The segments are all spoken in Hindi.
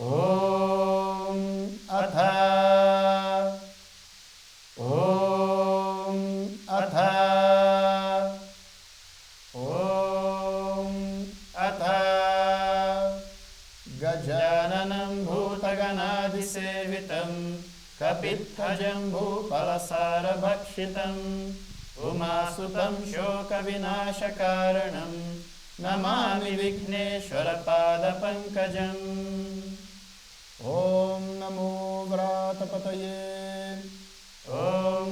ॐ अथ गजाननं भूतगणाधिसेवितं कपित्थजम्बूफलसारभक्षितम् उमासुतं शोकविनाशकारणं नमामि विघ्नेश्वरपादपङ्कजम्। ॐ नमो व्रातपतये। ॐ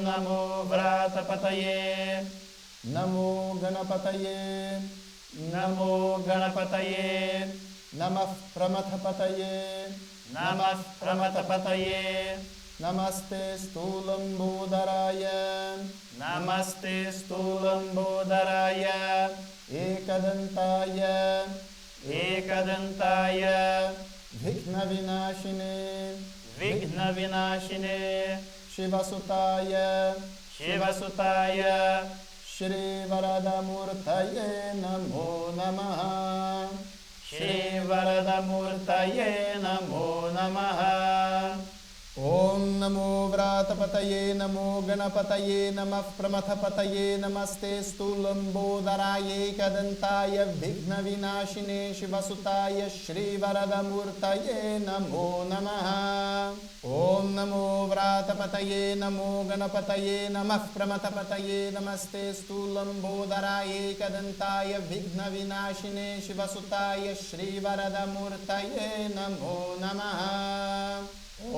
नमो व्रातपतये। नमो गणपतये। नमो गणपतये। नमः प्रमथपतये। नमः प्रमथपतये। नमस्ते स्थूलम्बोदराय। नमस्ते स्थूलम्बोदराय। एकदन्ताय। एकदन्ताय। विघ्नविनाशिने। विघ्नविनाशिने। शिवसुताय। शिवसुताय। श्रीवरदमूर्तये नमो नमः। श्रीवरदमूर्तये नमो नमः। ॐ नमो व्रातपतये। नमो गणपतये। नमः प्रमथपतये। नमस्ते स्थूलम्बोदराय एकदन्ताय विघ्नविनाशिने शिवसुताय श्रीवरदमूर्तये नमो नमः। ॐ नमो व्रातपतये। नमो गणपतये। नमः प्रमथपतये। नमस्ते स्थूलम्बोदराय एकदन्ताय विघ्नविनाशिने शिवसुताय श्रीवरदमूर्तये नमो नमः। ॐ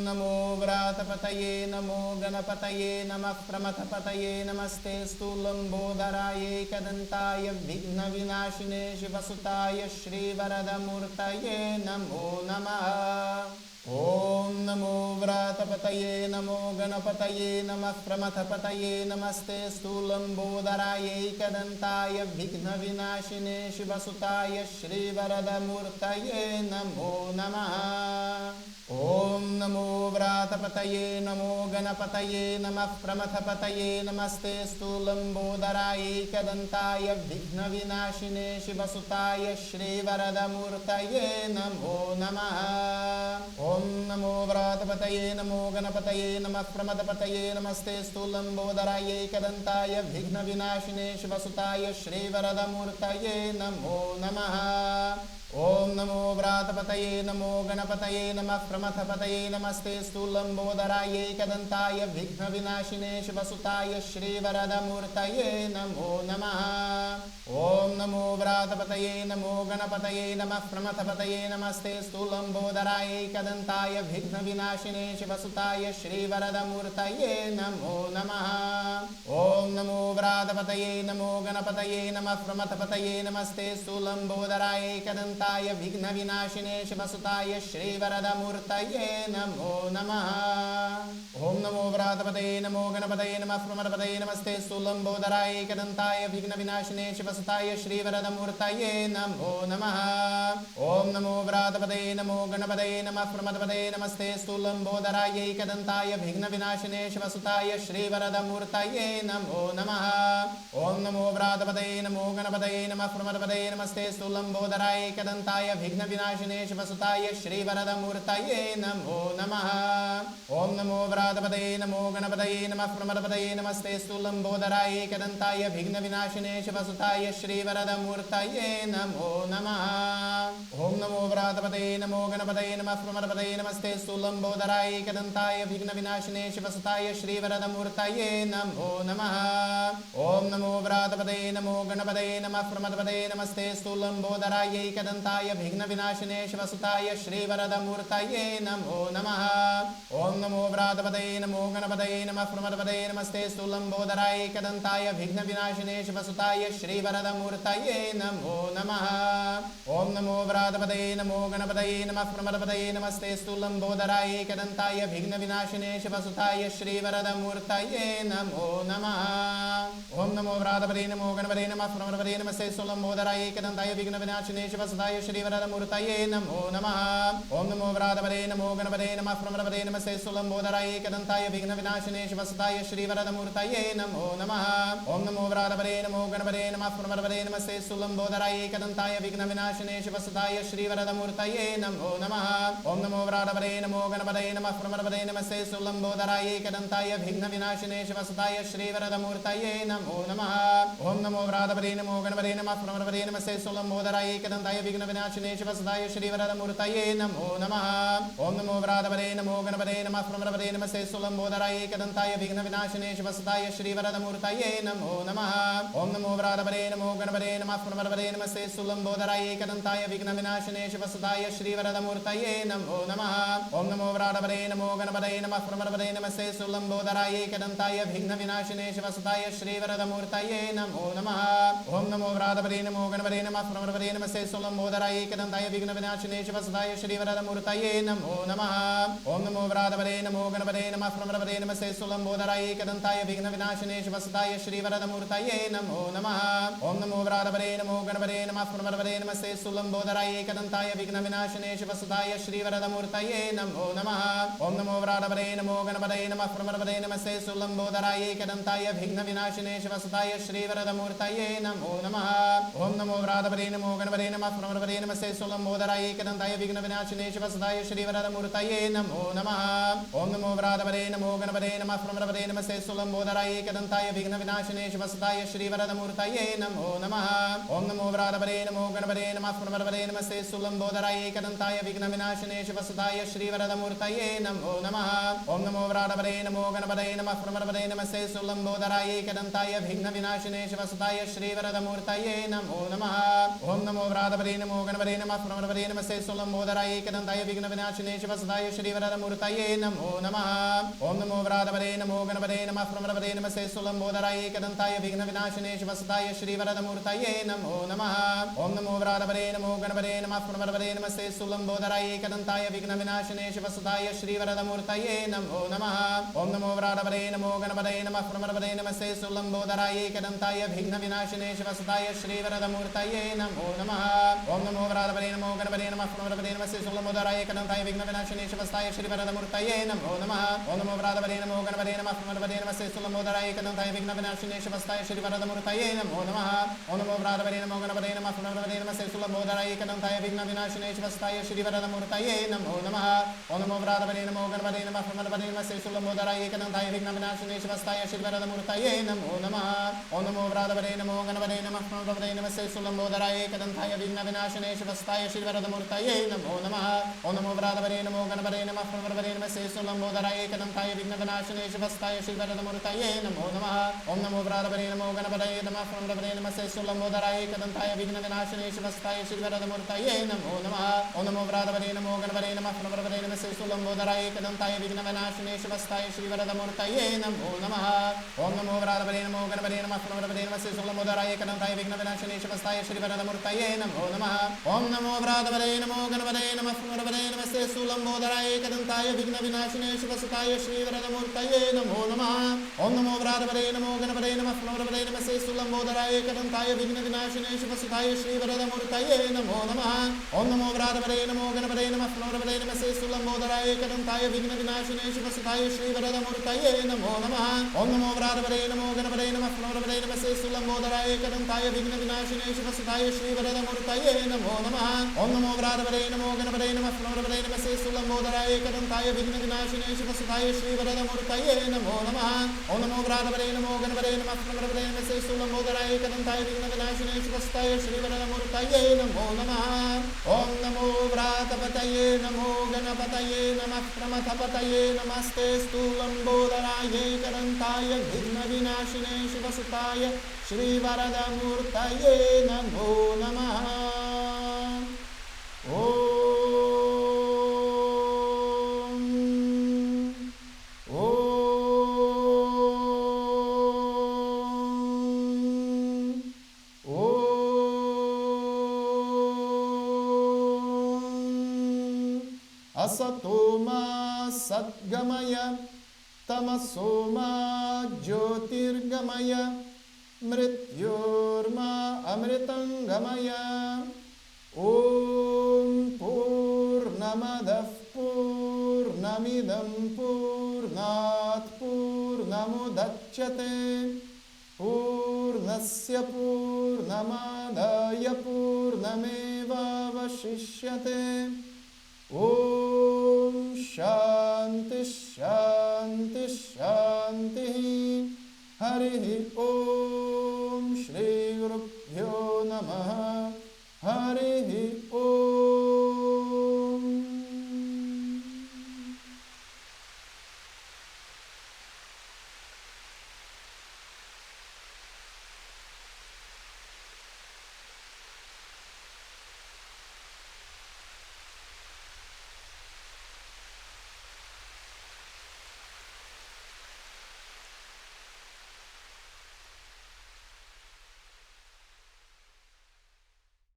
नमो व्रातपतये। नमो गणपतये। नमः प्रमथपतये। नमस्ते स्थूलम्बोदराय एकदन्ताय विघ्नविनाशिने शिवसुताय श्रीवरदमूर्तये नमो नमः। ॐ नमो व्रातपतये। नमो गणपतये। नमः प्रमथपतये। नमस्ते स्थूलम्बोदराय एकदन्ताय विघ्नविनाशिने शिवसुताय श्रीवरदमूर्तये नमो नमः। ॐ नमो व्रातपतये। नमो गणपतये। नमः प्रमथपतये। नमस्ते स्थूलम्बोदराय एकदन्ताय विघ्नविनाशिने शिवसुताय श्रीवरदमूर्तये नमो नमः। ॐ नमो व्रातपतये। नमो गणपतये। नमः प्रमथपतये। नमस्ते स्थूलम्बोदराय एकदन्ताय विघ्नविनाशिने शिवसुताय श्रीवरदमूर्तये नमो नमः। ॐ नमो व्रातपतये। नमो गणपतये। नमः प्रमथपतये। नमस्ते स्थूलम्बोदराय एकदन्ताय विघ्नविनाशिने शिवसुताय श्रीवरदमूर्तये नमो नमः। ॐ नमो व्रातपतये। नमो गणपतये। नमः प्रमथपतये। नमस्ते स्थूलम्बोदराय एकदन्ताय विघ्नविनाशिने शिवसुताय श्रीवरदमूर्तये नमो नमः। ॐ नमो व्रातपतये। नमो गणपतये। नमः प्रमथपतये। नमस्ते स्थूलम्बोदराय एकदन्ताय विघ्नविनाशिने शिवसुताय श्रीवरदमूर्तये नमो नमः। ॐ नमो व्रातपतये। नमो गणपतये। नमः प्रमथपतये। नमस्ते स्थूलम्बोदराय एकदन्ताय विघ्नविनाशिने शिवसुताय श्रीवरदमूर्तये नमो नमः। ॐ नमो व्रातपतये। नमो गणपतये। नमः प्रमथपतये। नमस्ते स्थूलम्बोदराय एकदन्ताय विघ्नविनाशिने शिवसुताय श्रीवरदमूर्तये नमो नमः। ॐ नमो व्रातपतये। नमो गणपतये। नमः प्रमथपतये। नमस्ते स्थूलम्बोदराय एकदन्ताय विघ्नविनाशिने शिवसुताय श्रीवरदमूर्तये नमो नमः। ॐ नमो व्रातपतये। नमो गणपतये। नमः प्रमथपतये। नमस्ते स्थूलम्बोदराय एकदन्ताय विघ्नविनाशिने शिवसुताय श्रीवरदमूर्तये नमो नमः। ॐ नमो व्रातपतये। नमो गणपतये। नमः प्रमथपतये। नमस्ते स्थूलम्बोदराय एकदन्ताय विघ्नविनाशिने शिवसुताय श्रीवरदमूर्तये नमो नमः। ॐ नमो व्रातपतये। नमो गणपतये। नमः प्रमथपतये। नमस्ते स्थूलम्बोदराय एकदन्ताय विघ्नविनाशिने शिवसुताय श्रीवरदमूर्तये नमो नमः। ॐ नमो व्रातपतये। नमो गणपतये। नमः प्रमथपतये। नमस्ते स्थूलम्बोदराय एकदन्ताय विघ्नविनाशिने शिवसुताय श्रीवरदमूर्तये नमो नमः। ॐ नमो व्रातपतये। नमो गणपतये। नमः प्रमथपतये। नमस्ते स्थूलम्बोदराय एकदन्ताय विघ्नविनाशिने शिवसुताय श्रीवरदमूर्तये नमो नमः। ॐ नमो व्रातपतये। नमो गणपतये। नमः प्रमथपतये। नमस्ते स्थूलम्बोदराय एकदन्ताय विघ्नविनाशिने शिवसुताय शिवसुताय श्रीवरदमूर्तये नमो नमः। ओम नमो व्रातपदे नमो गणपते नमः प्रमदपदे नमस्ते सुलंबोदराय एकदन्ताय विघ्नविनाशिने शिवसुताय श्रीवरदमूर्तये नमो नमः। ओम नमो व्रातपदे नमो गणपते नमः प्रमदपदे नमस्ते सुलंबोदराय एकदन्ताय विघ्नविनाशिने शिवसुताय श्रीवरदमूर्तये नमो नमः। ओम नमो व्रातपदे नमो गणपते नमः प्रमदपदे नमस्ते सुलंबोदराय एकदन्ताय विघ्नविनाशिने शिवसुताय श्रीवरदमूर्तये नमो नमः। ओम नमो व्रातपदे नमो गणपते नमः प्रमदपदे नमस्ते सुलंबोदराय एकदन्ताय विघ्नविनाशिने शिवसुताय श्रीवरदमूर्तये नमो नमः। ओम नमो व्रातपदे नमो गणपते नमः प्रमदपदे नमस्ते सुलंबोदराय एकदन्ताय विघ्नविनाशिने शिवसुताय श्रीवरदमूर्तये नमो नमः। ओम नमो व्रातपदे नमो गणपते नमः प्रमदपदे नमस्ते सुलंबोदराय एकदन्ताय विघ्नविनाशिने शिवसुताय श्रीवरदमूर्तये नमो नमः। ओम नमो व्रातपदे नमो गणपते नमः प्रमदपदे नमस्ते सुलंबोदराय एकदन्ताय विघ्नविनाशिने शिवसुताय श्रीवरदमूर्तये नमो नमः। ओम नमो व्रातपदे नमो गणपते नमः प्रमदपदे नमस्ते सुलंबोदराय एकदन्ताय विघ्नविनाशिने शिवसुताय श्रीवरदमूर्तये नमो नमः। ओम नमो व्रातपदे नमो गणपते नमः प्रमदपदे नमस्ते सुलंबोदराय एकदन्ताय विघ्नविनाशिने शिवसुताय श्रीवरदमूर्तये नमो नमः। ओम नमो व्रातपदे नमो गणपते नमः प्रमदपदे नमस्ते सुलंबोदराय एकदन्ताय विघ्नविनाशिने शिवसुताय श्रीवरदमूर्तये नमो नमः। ओम नमो व्रातपदे नमो गणपते नमः प्रमदपदे नमस्ते सुलंबोदराय एकदन्ताय विघ्नविनाशिने शिवसुताय श्रीवरदमूर्तये नमो नमः। ओम नमो व्रातपदे नमो गणपते नमः प्रमदपदे नमस्ते सुलंबोदराय एकदन्ताय विघ्नविनाशिने शिवसुताय श्रीवरदमूर्तये नमो नमः। ओम नमो व्रातपदे नमो गणपते नमः प्रमदपदे नमस्ते सुलंबोदराय एकदन्ताय विघ्नविनाशिने शिवसुताय श्रीवरदमूर्तये नमो नमः। ओम नमो व्रातपदे नमो गणपते नमः प्रमदपदे नमस्ते सुलंबोदराय एकदन्ताय विघ्नविनाशिने शिवसुताय श्रीवरदमूर्तये नमो नमः। ओम नमो व्रातपदे नमो गणपते नमः प्रमदपदे नमस्ते सुलंबोदराय एकदन्ताय विघ्नविनाशिने शिवसुताय श्रीवरदमूर्तये नमो नमः। ओम नमो व्रातपदे नमो गणपते नमः प्रमदपदे नमस्ते सुलंबोदराय एकदन्ताय विघ्नविनाशिने शिवसुताय श्रीवरदमूर्तये नमो नमः। ओम नमो व्रातपदे नमो गणपते नमः प्रमदपदे नमस्ते सुलंबोदराय एकदन्ताय विघ्नविनाशिने शिवसुताय श्रीवरदमूर्तये नमो नमः। ओम नमो व्रातपदे नमो गणपते नमः प्रमदपदे नमस्ते सुलंबोदराय एकदन्ताय विघ्नविनाशिने शिवसुताय श्रीवरदमूर्तये नमो नमः। ओम नमो व्रातपदे नमो गणपते नमः प्रमदपदे नमस्ते सुलंबोदराय एकदन्ताय विघ्नविनाशिने शिवसुताय श्रीवरदमूर्तये नमो नमः। ओम नमो व्रातपदे नमो गणपते नमः प्रमदपदे नमस्ते सुलंबोदराय एकदन्ताय विघ्नविनाशिने शिवसुताय श्रीवरदमूर्तये नमो नमः। ओम नमो व्रातपदे नमो गणपते नमः प्रमदपदे नमस्ते सुलंबोदराय एकदन्ताय विघ्नविनाशिने शिवसुताय श्रीवरदमूर्तये नमो नमः। ओम नमो व्रातपदे नमो गणपते नमः प्रमदपदे नमस्ते सुलंबोदराय एकदन्ताय विघ्नविनाशिने शिवसुताय श्रीवरदमूर्तये नमो नमः। ओम नमो व्रातपदे नमो गणपते नमः प्रमदपदे नमस्ते सुलंबोदराय एकदन्ताय विघ्नविनाशिने शिवसुताय श्रीवरदमूर्तये नमो नमः। ओम नमो व्रातपदे नमो गणपते नमः प्रमदपदे नमस्ते सुलंबोदराय एकदन्ताय विघ्नविनाशिने शिवसुताय श्रीवरदमूर्तये नमो नमः। ओम नमो व्रातपदे नमो गणपते नमः प्रमदपदे नमस्ते सुलंबोदराय एकदन्ताय विघ्नविनाशिने शिवसुताय श्रीवरदमूर्तये नमो नमः। ओम नमो व्रातपदे नमो गणपते नमः प्रमदपदे नमस्ते सुलंबोदराय एकदन्ताय विघ्नविनाशिने शिवसुताय श्रीवरदमूर्तये नमो नमः। ओम नमो व्रातपदे नमो गणपते नमः प्रमदपदे नमस्ते सुलंबोदराय एकदन्ताय विघ्नविनाशिने शिवसुताय श्रीवरदमूर्तये नमो नमः। ओम नमो व्रातपदे नमो गणपते नमः प्रमदपदे नमस्ते सुलंबोदराय एकदन्ताय विघ्नविनाशिने शिवसुताय श्रीवरदमूर्तये नमो नमः। ओम नमो व्रातपदे नमो गणपते नमः प्रमदपदे नमस्ते सुलंबोदराय एकदन्ताय विघ्नविनाशिने शिवसुताय श्रीवरदमूर्तये नमो नमः। ओम नमो व्रातपदे नमो गणपते नमः प्रमदपदे नमस्ते सुलंबोदराय एकदन्ताय विघ्नविनाशिने शिवसुताय श्रीवरदमूर्तये नमो नमः। ओम नमो व्रातपदे नमो गणपते नमः प्रमदपदे नमस्ते सुलंबोदराय एकदन्ताय विघ्नविनाशिने शिवसुताय श्रीवरदमूर्तये नमो नमः। ओम नमो व्रातपदे नमो गणपते नमः प्रमदपदे नमस्ते सुलंबोदराय एकदन्ताय विघ्नविनाशिने शिवसुताय श्रीवरदमूर्तये नमो नमः। ओम नमो व्रातपदे नमो गणपते नमः प्रमदपदे नमस्ते सुलंबोदराय एकदन्ताय विघ्नविनाशिने शिवसुताय श्रीवरदमूर्तये नमो नमः। ओम नमो व्रातपदे नमो गणपते नमः प्रमदपदे नमस्ते सुलंबोदराय एकदन्ताय विघ्नविनाशिने शिवसुताय श्रीवरदमूर्तये नमो नमः। ओम नमो व्रातपतये नमो गणपतये नमः प्रमथपतये नमस्ते स्तुलंबोदराय एकदन्ताय विघ्नविनाशिने शिवसुताय श्रीवरदमूर्तये नमो नमः। असतो मा सद्गमय तमसो मा ज्योतिर्गमय मृत्योर्मा अमृतं गमय। ॐ पूर्णमदः पूर्णमिदं पूर्णात् पूर्णमुदच्यते पूर्णस्य पूर्णमादाय पूर्णमेवावशिष्यते। ॐ शान्ति